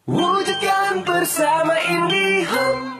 Wujudkan bersama IndiHome.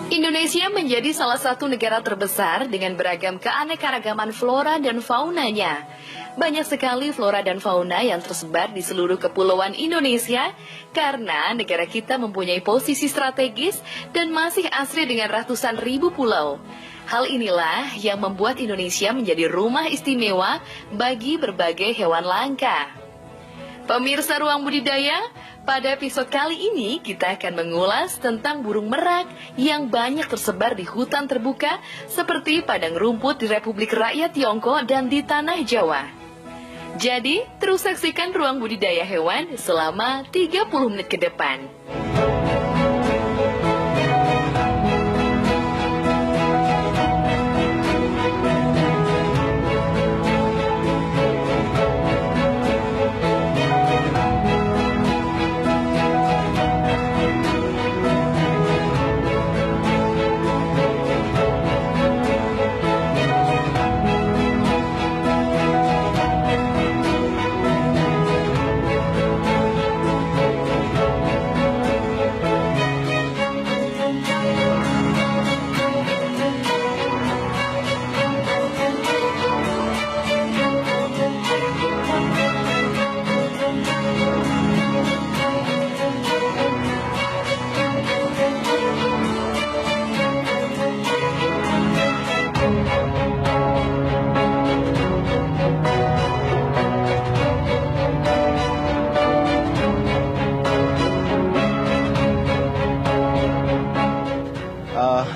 Indonesia menjadi salah satu negara terbesar dengan beragam keanekaragaman flora dan faunanya. Banyak sekali flora dan fauna yang tersebar di seluruh kepulauan Indonesia karena negara kita mempunyai posisi strategis dan masih asri dengan ratusan ribu pulau. Hal inilah yang membuat Indonesia menjadi rumah istimewa bagi berbagai hewan langka. Pemirsa Ruang Budidaya, pada episode kali ini kita akan mengulas tentang burung merak yang banyak tersebar di hutan terbuka seperti padang rumput di Republik Rakyat Tiongkok dan di Tanah Jawa. Jadi, terus saksikan Ruang Budidaya Hewan selama 30 menit ke depan.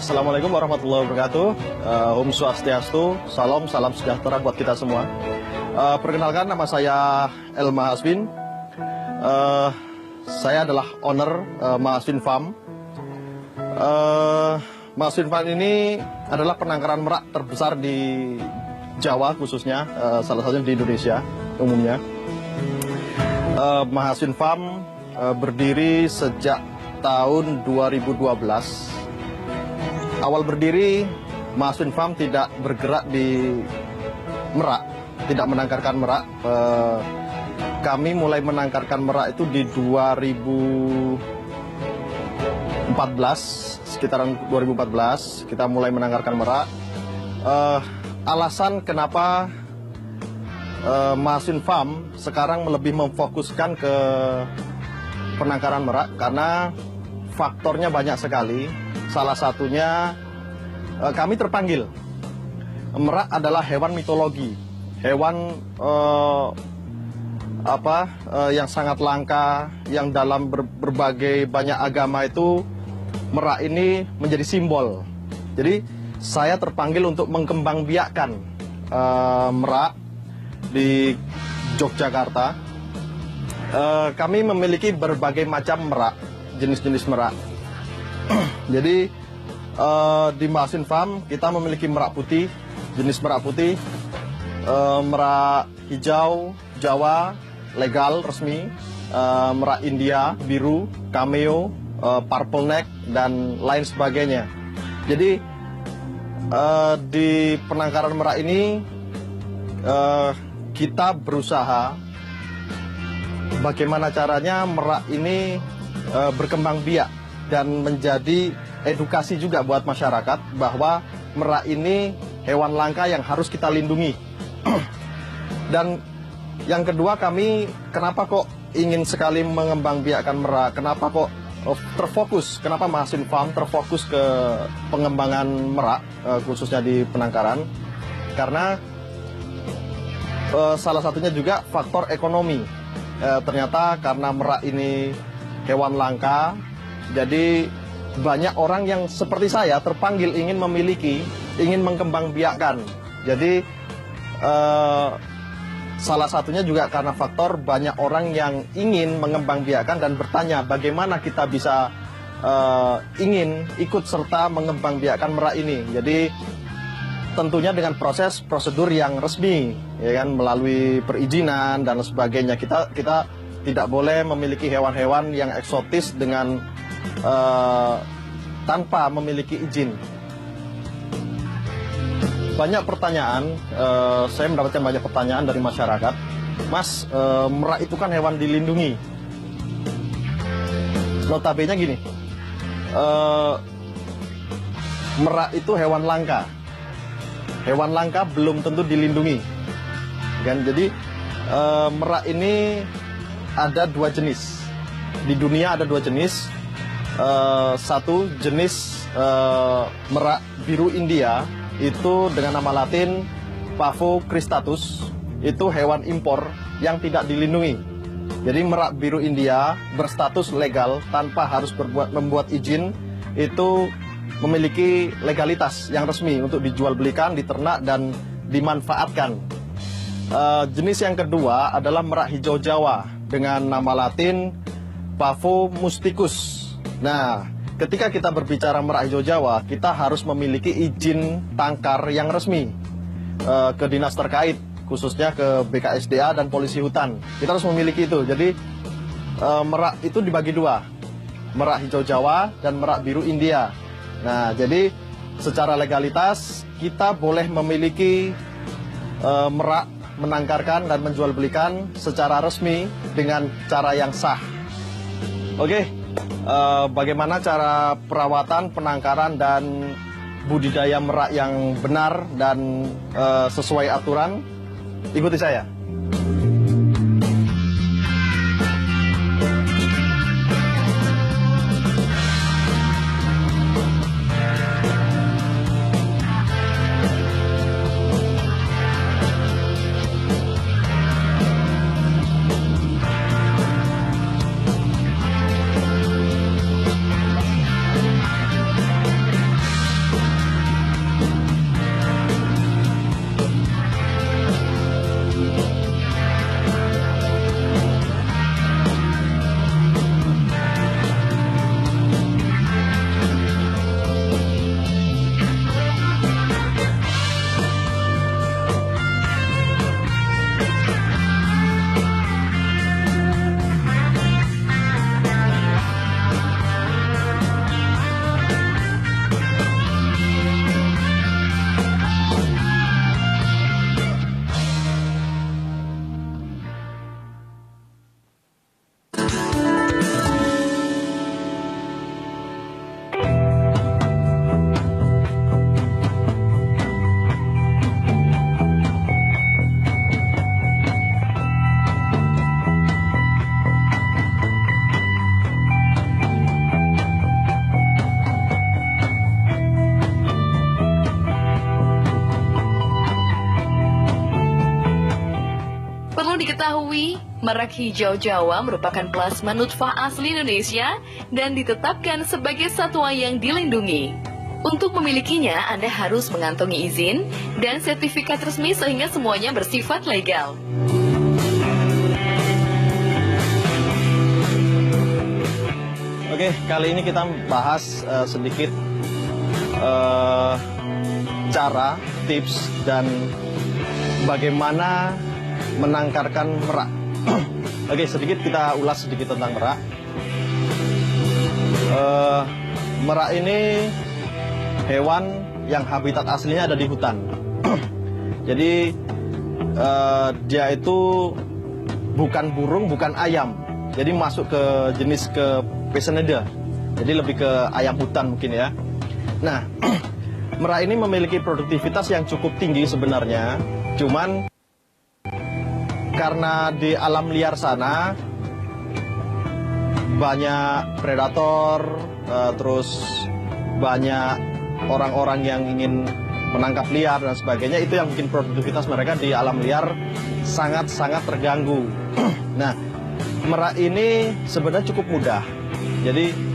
Assalamualaikum warahmatullahi wabarakatuh. Om Swastiastu, salam sejahtera buat kita semua. Perkenalkan, nama saya Elma Hasbin. Saya adalah owner Mahasbin Farm. Mahasbin Farm ini adalah penangkaran merak terbesar di Jawa khususnya, salah satunya di Indonesia umumnya. Mahasbin Farm berdiri sejak tahun 2012. Awal berdiri, Mahasbin Farm tidak bergerak di merak, tidak menangkarkan merak. Kami mulai menangkarkan merak itu di 2014, sekitaran 2014, kita mulai menangkarkan merak. Alasan kenapa Mahasbin Farm sekarang lebih memfokuskan ke penangkaran merak, karena faktornya banyak sekali. Salah satunya kami terpanggil. Merak adalah hewan mitologi, hewan yang sangat langka, yang dalam berbagai banyak agama itu merak ini menjadi simbol. Jadi saya terpanggil untuk mengkembangbiakkan merak di Yogyakarta. Kami memiliki berbagai macam merak, jenis-jenis merak. Jadi di Mahasbin Farm kita memiliki merak putih, jenis merak putih, merak hijau, Jawa, legal, resmi, merak India, biru, cameo, purple neck, dan lain sebagainya. Jadi di penangkaran merak ini kita berusaha bagaimana caranya merak ini berkembang biak dan menjadi edukasi juga buat masyarakat bahwa merak ini hewan langka yang harus kita lindungi. Dan yang kedua, kami kenapa kok ingin sekali mengembangbiakkan merak, kenapa kok terfokus. Kenapa Mahasin Farm terfokus ke pengembangan merak, khususnya di penangkaran? Karena salah satunya juga faktor ekonomi. Ternyata karena merak ini hewan langka, jadi banyak orang yang seperti saya terpanggil ingin memiliki, ingin mengembangbiakkan. Jadi salah satunya juga karena faktor banyak orang yang ingin mengembangbiakkan dan bertanya bagaimana kita bisa ingin ikut serta mengembangbiakkan merak ini. Jadi tentunya dengan prosedur yang resmi, ya kan, melalui perizinan dan sebagainya. Kita tidak boleh memiliki hewan-hewan yang eksotis dengan tanpa memiliki izin. Banyak pertanyaan, saya mendapatkan banyak pertanyaan dari masyarakat. Mas, merak itu kan hewan dilindungi. Notabene gini, merak itu hewan langka. Hewan langka belum tentu dilindungi. Kan? Jadi merak ini ada 2 jenis. Di dunia ada 2 jenis. Satu jenis merak biru India, itu dengan nama latin Pavo cristatus, itu hewan impor yang tidak dilindungi. Jadi merak biru India berstatus legal tanpa harus membuat izin, itu memiliki legalitas yang resmi untuk dijual belikan, diternak dan dimanfaatkan. Jenis yang kedua adalah merak hijau Jawa dengan nama latin Pavo musticus. Nah, ketika kita berbicara merak hijau Jawa, kita harus memiliki izin tangkar yang resmi ke dinas terkait, khususnya ke BKSDA dan polisi hutan. Kita harus memiliki itu. Jadi merak itu dibagi 2, merak hijau Jawa dan merak biru India. Nah, jadi secara legalitas kita boleh memiliki merak, menangkarkan dan menjual belikan secara resmi dengan cara yang sah. Oke. Bagaimana cara perawatan, penangkaran, dan budidaya merak yang benar dan sesuai aturan? Ikuti saya. Diketahui, merak hijau Jawa merupakan plasma nutfah asli Indonesia dan ditetapkan sebagai satwa yang dilindungi. Untuk memilikinya, Anda harus mengantongi izin dan sertifikat resmi sehingga semuanya bersifat legal. Oke, kali ini kita bahas sedikit cara, tips, dan bagaimana menangkarkan merak. Oke, sedikit kita ulas sedikit tentang merak. Merak ini hewan yang habitat aslinya ada di hutan. Jadi dia itu bukan burung, bukan ayam. Jadi masuk ke jenis ke Pecenida. Jadi lebih ke ayam hutan mungkin ya. Nah, merak ini memiliki produktivitas yang cukup tinggi sebenarnya. Cuman karena di alam liar sana banyak predator, terus banyak orang-orang yang ingin menangkap liar dan sebagainya. Itu yang bikin produktivitas mereka di alam liar sangat-sangat terganggu. Nah, merak ini sebenarnya cukup mudah. Jadi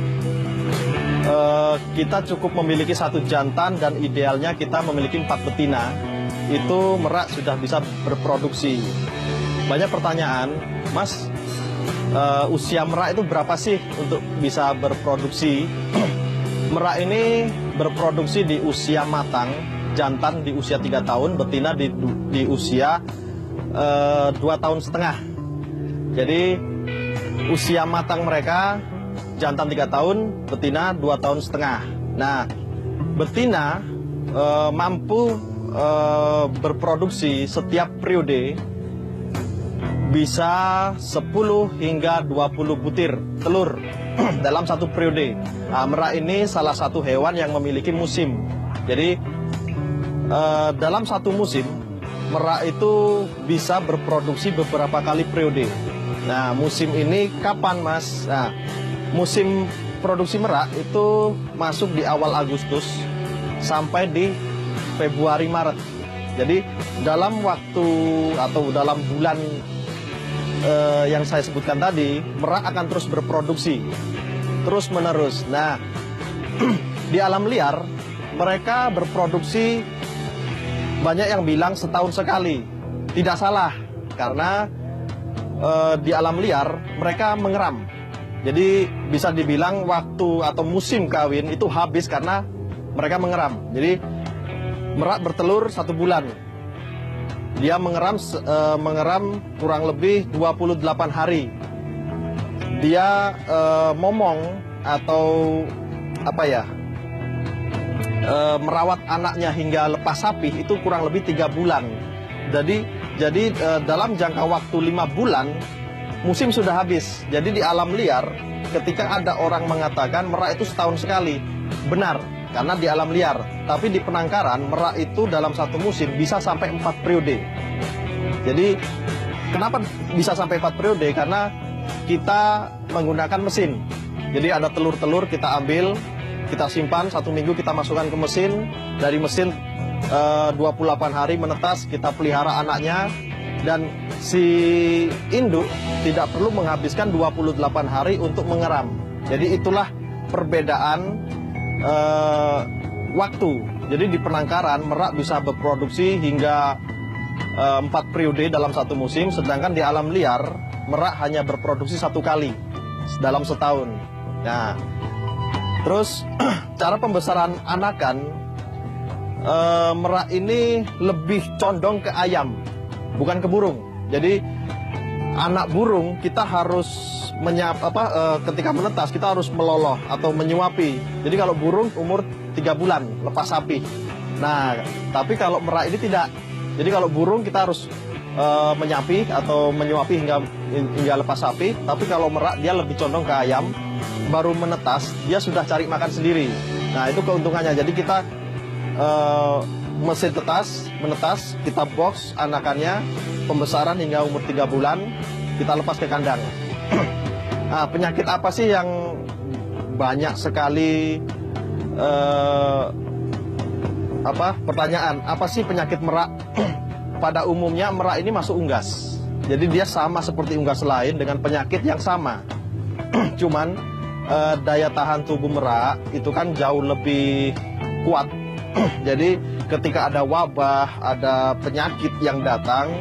kita cukup memiliki 1 jantan dan idealnya kita memiliki 4 betina. Itu merak sudah bisa berproduksi. Banyak pertanyaan, Mas, usia merak itu berapa sih untuk bisa berproduksi? Merak ini berproduksi di usia matang, jantan di usia 3 tahun, betina di usia 2,5 tahun. Jadi usia matang mereka jantan 3 tahun, betina 2,5 tahun. Nah, betina mampu berproduksi setiap periode bisa 10 hingga 20 butir telur dalam 1 periode. Nah, merak ini salah satu hewan yang memiliki musim. Jadi dalam 1 musim merak itu bisa berproduksi beberapa kali periode. Nah, musim ini kapan, Mas? Nah, musim produksi merak itu masuk di awal Agustus sampai di Februari Maret. Jadi dalam waktu atau dalam bulan yang saya sebutkan tadi, merak akan terus berproduksi terus menerus. Nah, di alam liar mereka berproduksi, banyak yang bilang setahun sekali. Tidak salah, karena di alam liar mereka mengeram. Jadi bisa dibilang waktu atau musim kawin itu habis karena mereka mengeram. Jadi merak bertelur 1 bulan. Dia mengeram kurang lebih 28 hari. Dia momong atau apa ya, merawat anaknya hingga lepas sapih itu kurang lebih 3 bulan. Jadi dalam jangka waktu 5 bulan musim sudah habis. Jadi di alam liar ketika ada orang mengatakan merak itu setahun sekali, benar, karena di alam liar. Tapi di penangkaran merak itu dalam 1 musim bisa sampai 4 periode. Jadi kenapa bisa sampai 4 periode? Karena kita menggunakan mesin. Jadi ada telur-telur kita ambil, kita simpan 1 minggu, kita masukkan ke mesin. Dari mesin 28 hari menetas, kita pelihara anaknya. Dan si induk tidak perlu menghabiskan 28 hari untuk mengeram. Jadi itulah perbedaan waktu. Jadi di penangkaran merak bisa berproduksi hingga 4 periode dalam 1 musim, sedangkan di alam liar merak hanya berproduksi 1 kali dalam setahun. Nah, terus cara pembesaran anakan, merak ini lebih condong ke ayam, bukan ke burung. Jadi anak burung kita harus ketika menetas kita harus meloloh atau menyuapi. Jadi kalau burung umur 3 bulan lepas sapi. Nah, tapi kalau merak ini tidak. Jadi kalau burung kita harus menyapi atau menyuapi hingga lepas sapi. Tapi kalau merak dia lebih condong ke ayam. Baru menetas dia sudah cari makan sendiri. Nah, itu keuntungannya. Jadi kita mesin menetas, kita box anakannya, pembesaran hingga umur 3 bulan, kita lepas ke kandang. Nah, penyakit apa sih yang banyak sekali pertanyaan? Apa sih penyakit merak? Pada umumnya merak ini masuk unggas. Jadi dia sama seperti unggas lain dengan penyakit yang sama. Cuman daya tahan tubuh merak itu kan jauh lebih kuat. Jadi ketika ada wabah, ada penyakit yang datang,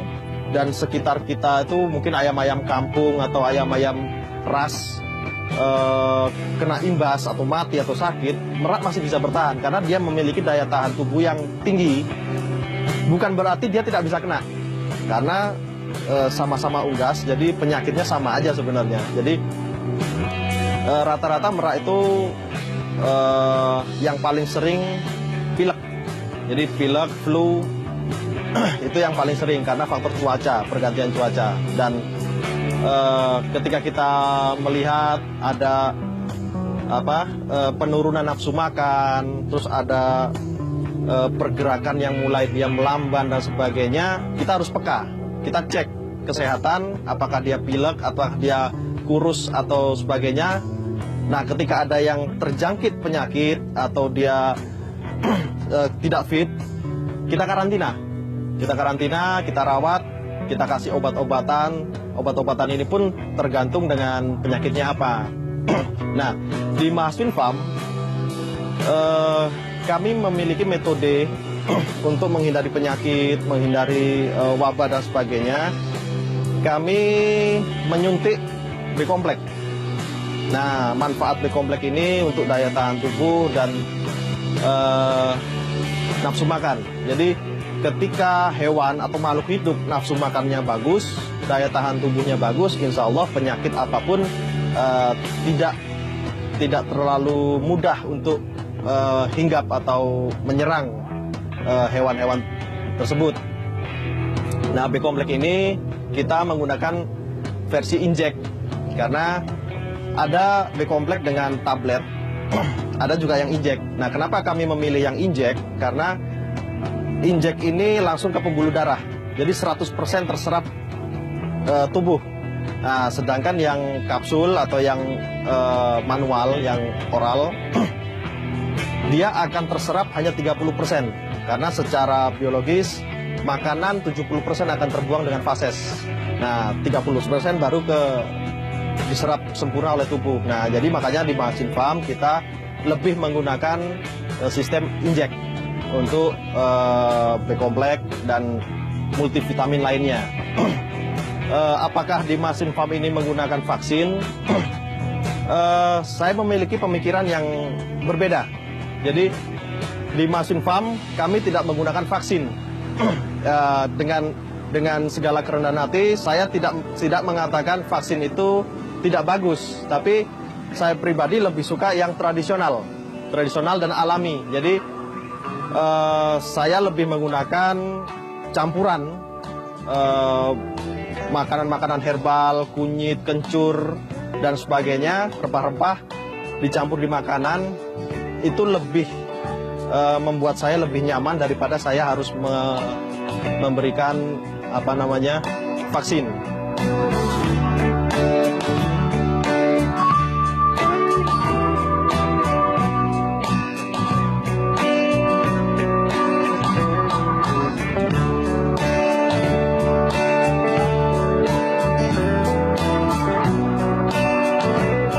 dan sekitar kita itu mungkin ayam-ayam kampung atau ayam-ayam ras kena imbas atau mati atau sakit, merak masih bisa bertahan karena dia memiliki daya tahan tubuh yang tinggi. Bukan berarti dia tidak bisa kena, karena sama-sama unggas, jadi penyakitnya sama aja sebenarnya. Jadi rata-rata merak itu yang paling sering pilek. Jadi pilek, flu itu yang paling sering karena faktor cuaca, pergantian cuaca. Dan ketika kita melihat ada penurunan nafsu makan, terus ada pergerakan yang mulai dia melamban dan sebagainya, kita harus peka. Kita cek kesehatan, apakah dia pilek, apakah dia kurus atau sebagainya. Nah, ketika ada yang terjangkit penyakit atau dia tidak fit, kita karantina. Kita rawat, kita kasih obat-obatan. Obat-obatan ini pun tergantung dengan penyakitnya apa. Nah, di Mahasiswa Farm, kami memiliki metode untuk menghindari penyakit, menghindari wabah dan sebagainya. Kami menyuntik B-kompleks. Nah, manfaat B-kompleks ini untuk daya tahan tubuh dan nafsu makan. Jadi, ketika hewan atau makhluk hidup nafsu makannya bagus, daya tahan tubuhnya bagus, insya Allah penyakit apapun tidak terlalu mudah untuk hinggap atau menyerang hewan-hewan tersebut. Nah, B-kompleks ini kita menggunakan versi injek karena ada B-kompleks dengan tablet, ada juga yang injek. Nah, kenapa kami memilih yang injek? Karena injek ini langsung ke pembuluh darah, jadi 100% terserap tubuh. Nah, sedangkan yang kapsul atau yang manual, yang oral, dia akan terserap hanya 30%. Karena secara biologis, makanan 70% akan terbuang dengan fases. Nah, 30% baru diserap sempurna oleh tubuh. Nah, jadi makanya di Mahasiswa Farm kita lebih menggunakan sistem injek untuk B-kompleks dan multivitamin lainnya. Apakah di Mahasiswa Farm ini menggunakan vaksin? Saya memiliki pemikiran yang berbeda. Jadi di Mahasiswa Farm kami tidak menggunakan vaksin. Dengan segala kerendahan hati, saya tidak mengatakan vaksin itu tidak bagus, tapi saya pribadi lebih suka yang tradisional dan alami. Jadi saya lebih menggunakan campuran makanan-makanan herbal, kunyit, kencur, dan sebagainya, rempah-rempah dicampur di makanan, itu lebih membuat saya lebih nyaman daripada saya harus memberikan vaksin.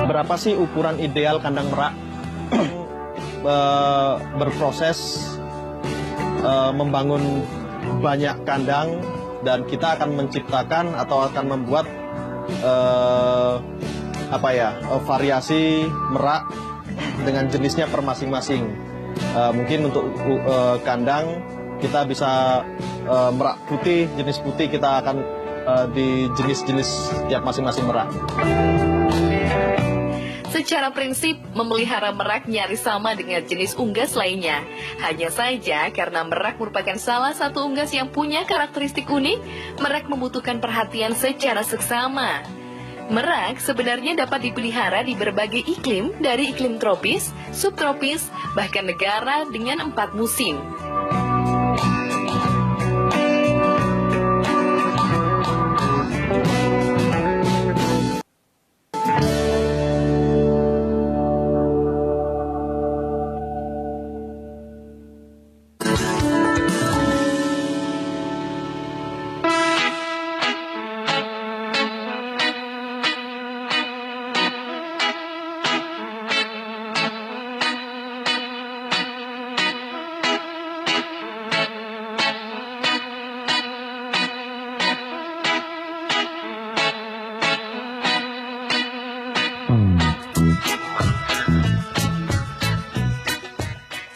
Berapa sih ukuran ideal kandang merak? Berproses membangun banyak kandang, dan kita akan menciptakan atau akan membuat variasi merak dengan jenisnya per masing-masing. Mungkin untuk kandang kita bisa merak putih, jenis putih kita akan di jenis-jenis tiap masing-masing merak. Secara prinsip, memelihara merak nyaris sama dengan jenis unggas lainnya. Hanya saja, karena merak merupakan salah satu unggas yang punya karakteristik unik, merak membutuhkan perhatian secara seksama. Merak sebenarnya dapat dipelihara di berbagai iklim, dari iklim tropis, subtropis, bahkan negara dengan 4 musim.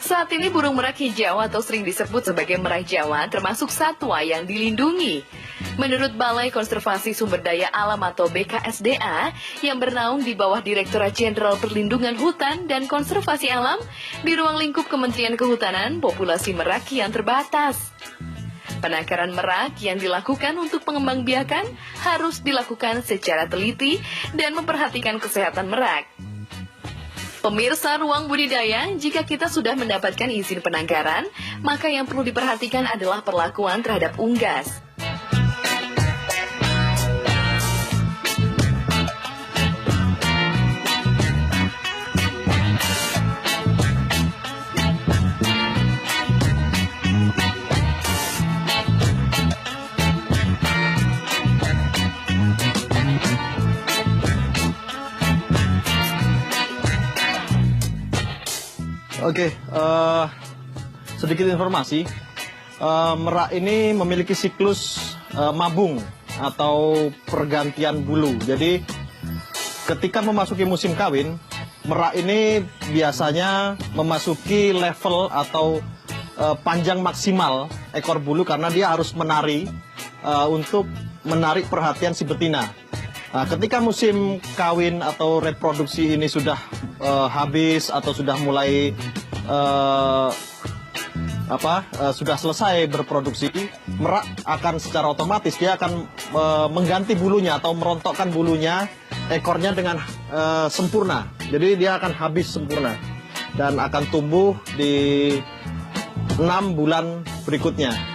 Saat ini burung merak hijau atau sering disebut sebagai merak Jawa termasuk satwa yang dilindungi. Menurut Balai Konservasi Sumber Daya Alam atau BKSDA yang bernaung di bawah Direktorat Jenderal Perlindungan Hutan dan Konservasi Alam di ruang lingkup Kementerian Kehutanan, populasi merak kian terbatas. Penangkaran merak yang dilakukan untuk pengembangbiakan harus dilakukan secara teliti dan memperhatikan kesehatan merak. Pemirsa Ruang Budidaya, jika kita sudah mendapatkan izin penangkaran, maka yang perlu diperhatikan adalah perlakuan terhadap unggas. Oke, sedikit informasi. Merak ini memiliki siklus mabung atau pergantian bulu. Jadi ketika memasuki musim kawin, merak ini biasanya memasuki level atau panjang maksimal ekor bulu karena dia harus menari untuk menarik perhatian si betina. Nah, ketika musim kawin atau reproduksi ini sudah habis atau sudah mulai sudah selesai berproduksi, merak akan secara otomatis dia akan mengganti bulunya atau merontokkan bulunya, ekornya dengan sempurna. Jadi dia akan habis sempurna dan akan tumbuh di 6 bulan berikutnya.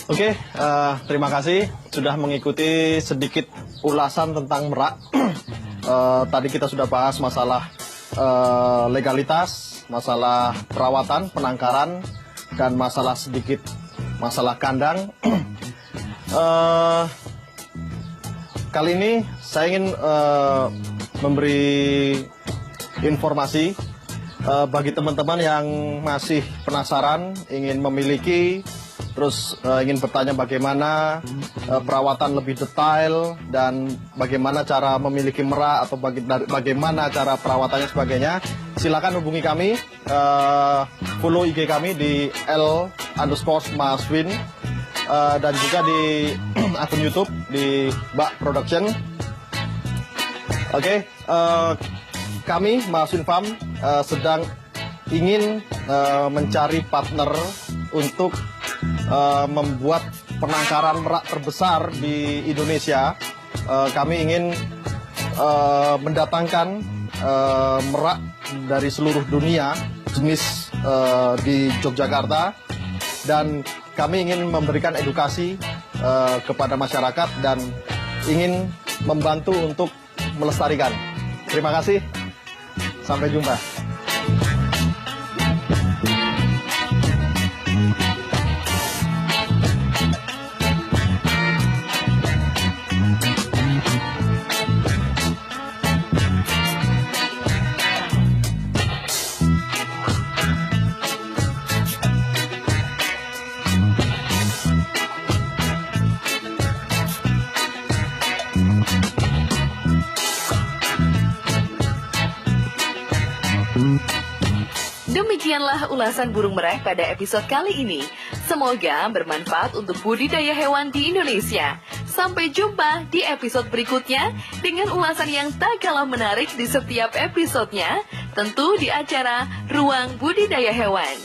Oke, terima kasih sudah mengikuti sedikit ulasan tentang merak. Tadi kita sudah bahas masalah legalitas, masalah perawatan, penangkaran, dan masalah kandang. Kali ini saya ingin memberi informasi bagi teman-teman yang masih penasaran, ingin memiliki, terus ingin bertanya bagaimana perawatan lebih detail dan bagaimana cara memiliki merak atau bagaimana cara perawatannya sebagainya, silakan hubungi kami, follow IG kami di L_Maswin dan juga di akun YouTube di Bak Production. Oke, kami Maswin Farm sedang ingin mencari partner untuk membuat penangkaran merak terbesar di Indonesia. Kami ingin mendatangkan merak dari seluruh dunia jenis di Yogyakarta, dan kami ingin memberikan edukasi kepada masyarakat dan ingin membantu untuk melestarikan. Terima kasih, sampai jumpa. Demikianlah ulasan burung merak pada episode kali ini. Semoga bermanfaat untuk budidaya hewan di Indonesia. Sampai jumpa di episode berikutnya dengan ulasan yang tak kalah menarik di setiap episodenya, tentu di acara Ruang Budidaya Hewan.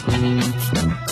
Thank you.